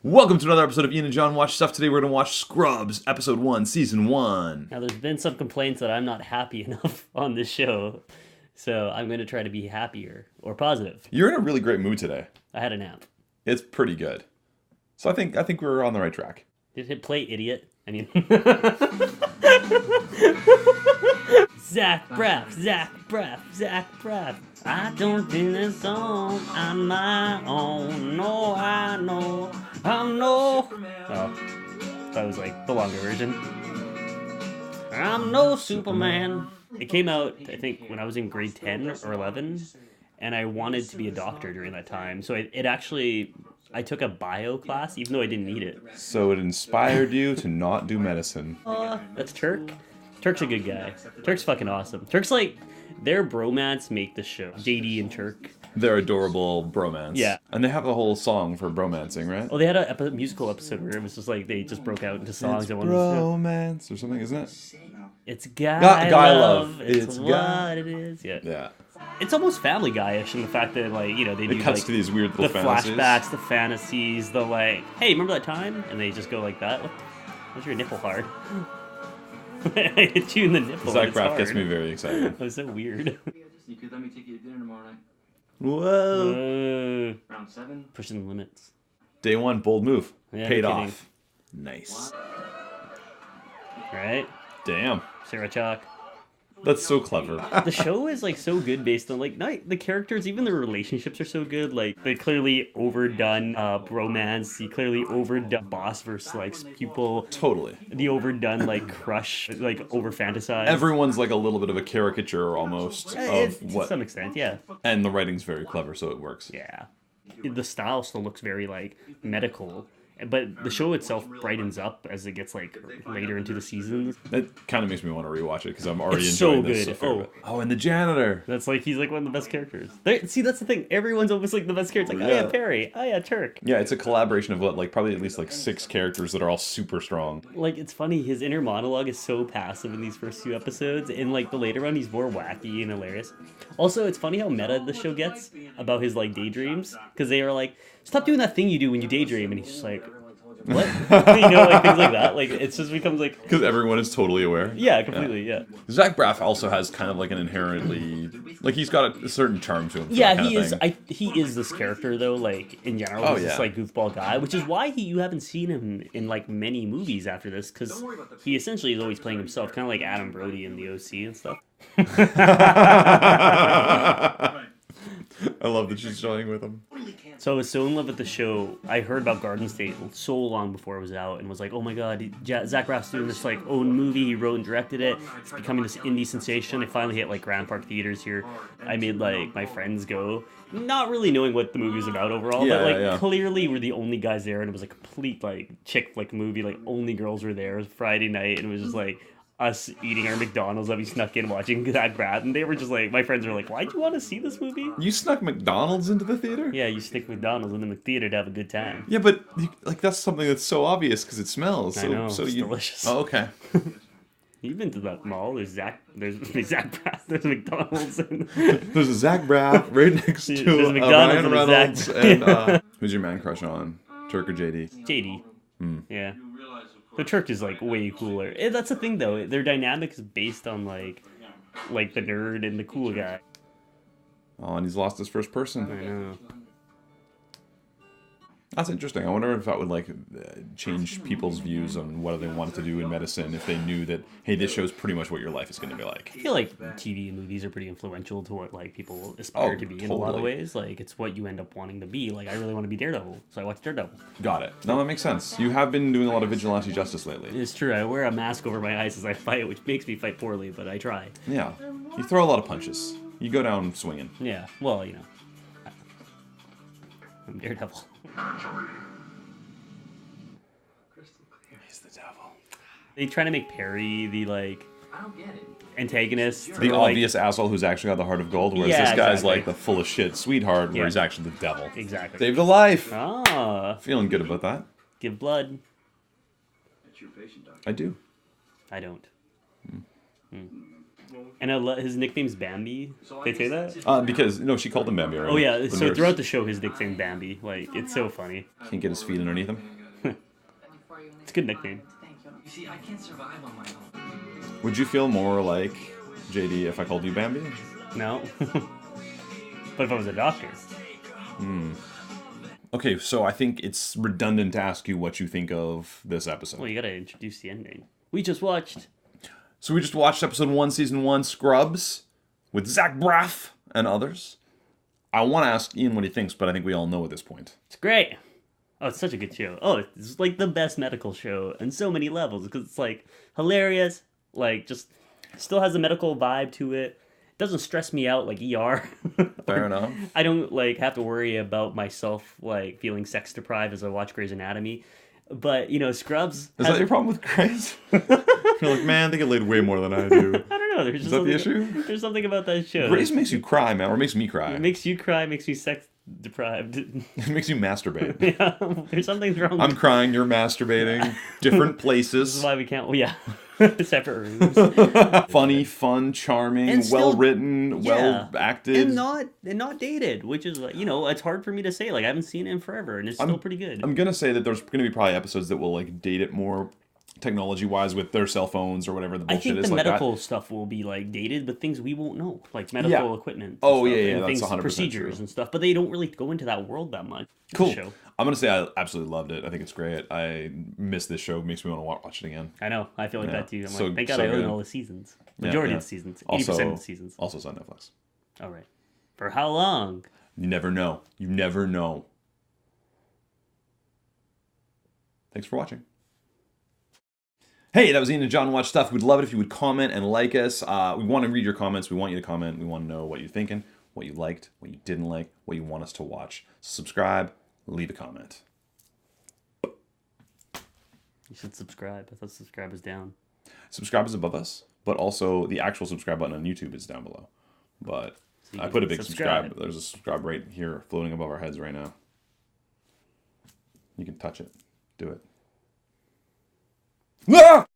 Welcome to another episode of Ian and John Watch Stuff. Today we're going to watch Scrubs, Episode 1, Season 1. Now, there's been some complaints that I'm not happy enough on this show, so I'm going to try to be happier or positive. You're in a really great mood today. I had a nap. It's pretty good. So I think we're on the right track. Did it play Idiot? I mean... Zack Braff, Zack Braff, Zack Braff. I don't do this song on my own. No, I know. Oh, that was like the longer version. I'm no Superman. It came out, I think, when I was in grade 10 or 11, and I wanted to be a doctor during that time. So I took a bio class, even though I didn't need it. So it inspired you to not do medicine. That's Turk. Turk's a good guy. Turk's fucking awesome. Turk's like, their bromance make the show. JD and Turk. They're adorable bromance. Yeah. And they have a whole song for bromancing, right? Oh, they had a musical episode where it was just like, they just broke out into songs. It's bromance or something, isn't it? It's guy love. It's what guy. it is. Yeah. Yeah. It's almost Family Guy-ish in the fact that, like, you know, they do, It cuts like, to these weird little the fantasies. flashbacks, the fantasies, the, like, hey, remember that time? And they just go like that. What's your nipple hard? I hit you in the nipple. Zack Braff gets me very excited. That was so weird. You could let me take you to dinner tomorrow night. Whoa. Around 7? Pushing the limits. Day one, bold move. Yeah, Paid no off. Nice. Right? Damn. Sarah Chalk. That's so clever. The show is, like, so good based on, like, not the characters, even the relationships are so good. Like, the clearly overdone bromance, the clearly overdone boss versus, like, pupil. Totally. The overdone, like, crush, like, over-fantasized. Everyone's like a little bit of a caricature almost of To what. some extent, yeah. And the writing's very clever, so it works. Yeah. The style still looks very, like, medical. But the show itself brightens up as it gets, like, later into the seasons. That kind of makes me want to rewatch it because I'm already It's so enjoying this. good. So fair bit. Oh, and the janitor. That's like, he's like one of the best characters. See, that's the thing. Everyone's almost like the best character. Like, oh Yeah. yeah, Perry. Oh yeah, Turk. Yeah, it's a collaboration of what, like probably at least like 6 characters that are all super strong. Like, it's funny, his inner monologue is so passive in these first few episodes. In, like, the later run, he's more wacky and hilarious. Also, it's funny how meta the show gets about his, like, daydreams. Because they are like, stop doing that thing you do when you daydream. And he's just like, what? You know, like, things like that. Like, it just becomes like... Because everyone is totally aware. Yeah, completely, yeah. Zack Braff also has kind of like an inherently... Like, he's got a certain charm to him. for Yeah, that kind he of is. thing. He is this character though. Like, in general, Oh, he's this yeah. like goofball guy, which is why you haven't seen him in like many movies after this, because he essentially is always playing himself, kind of like Adam Brody in the OC and stuff. I love that she's showing with him. So I was so in love with the show. I heard about Garden State so long before it was out, and was like, oh my god, Zack Braff's doing this like own movie. He wrote and directed it. It's becoming this indie sensation. I finally hit like Grand Park theaters here. I made like my friends go, not really knowing what the movie's about overall, Yeah, but like yeah. clearly we're the only guys there, and it was a complete like chick flick movie. Like only girls were there. It was Friday night, and it was just like us eating our McDonald's that we snuck in watching Zack Braff, and they were just like, my friends were like, why'd you want to see this movie? You snuck McDonald's into the theater? Yeah, you stick McDonald's in the theater to have a good time. Yeah, but like that's something that's so obvious because it smells. So, I know, so it's you... delicious. Oh, okay. You've been to that mall. There's Zack Braff. There's McDonald's. And There's a Zack Braff right next to There's a McDonald's Ryan and a Reynolds. Zack- And who's your man crush on? Turk or JD? JD. Yeah. The Turk is like way cooler. That's the thing though. Their dynamic is based on like the nerd and the cool guy. Oh, and he's lost his first person. I know. That's interesting. I wonder if that would like change people's views on what they wanted to do in medicine if they knew that, hey, this show's pretty much what your life is going to be like. I feel like TV and movies are pretty influential to what like people aspire to be in a lot of totally. ways. Like it's what you end up wanting to be. Like I really want to be Daredevil, so I watch Daredevil. Got it. No, that makes sense. You have been doing a lot of vigilante justice lately. It's true. I wear a mask over my eyes as I fight, which makes me fight poorly, but I try. Yeah. You throw a lot of punches. You go down swinging. Yeah. Well, you know, I'm Daredevil. He's the devil. They try to make Perry the like I don't get it. antagonist. The or, like- obvious asshole who's actually got the heart of gold, whereas Yeah, this guy's exactly. like the full of shit sweetheart, Yeah. where he's actually the devil. Exactly. Saved a life. Ah, Feeling good about that. give blood. That's your patient, doctor. I do. I don't. And his nickname's Bambi. They say that? Because no, she called him Bambi. Right? Oh yeah, The so nurse. throughout the show, his nickname's Bambi. Like, it's so funny. Can't get his feet underneath him. It's a good nickname. You see, I can't survive on my own. Would you feel more like JD if I called you Bambi? No. But if I was a doctor. Okay, so I think it's redundant to ask you what you think of this episode. Well, you gotta introduce the ending. We just watched. So we just watched episode 1, season 1, Scrubs, with Zack Braff and others. I want to ask Ian what he thinks, but I think we all know at this point. It's great. Oh, it's such a good show. Oh, it's like the best medical show on so many levels because it's like hilarious. Like, just still has a medical vibe to it. Doesn't stress me out like ER. Fair enough. I don't like have to worry about myself like feeling sex deprived as I watch Grey's Anatomy. But Scrubs. Is that your problem with Grey's? You're like, man, they get laid way more than I do. I don't know. There's just Is that the issue? There's something about that show. Grey's makes you cry, man, or makes me cry. It makes you cry. Makes me sex deprived. It makes you masturbate. Yeah, there's something wrong. I'm crying, you're masturbating. Different This places. is why we can't. Yeah, separate rooms. Funny, fun, charming, And still- well written, well acted. and not dated, which is like it's hard for me to say. Like I haven't seen it in forever, and it's still pretty good. I'm gonna say that there's gonna be probably episodes that will like date it more technology wise with their cell phones or whatever the I bullshit think is the like medical that. stuff will be like dated, but things we won't know, like medical equipment. And Oh, stuff, yeah, and that's things, 100% procedures true. and stuff. But they don't really go into that world that much. the Cool. Show. I'm gonna say I absolutely loved it. I think it's great. I miss this show. It makes me want to watch it again. I know. I feel like Yeah. that too. I'm So- like, thank God so I own good. all the seasons. Majority yeah. of the seasons. 80% of the seasons. Also, it's on Netflix. All right. For how long? You never know. You never know. Thanks for watching. Hey, that was Ian and John Watch Stuff. We'd love it if you would comment and like us. We want to read your comments. We want you to comment. We want to know what you're thinking, what you liked, what you didn't like, what you want us to watch. Subscribe, leave a comment. You should subscribe. I thought subscribe was down. Subscribe is above us, but also the actual subscribe button on YouTube is down below. But So you I can put a big subscribe. subscribe. There's a subscribe right here floating above our heads right now. You can touch it. Do it. Ah!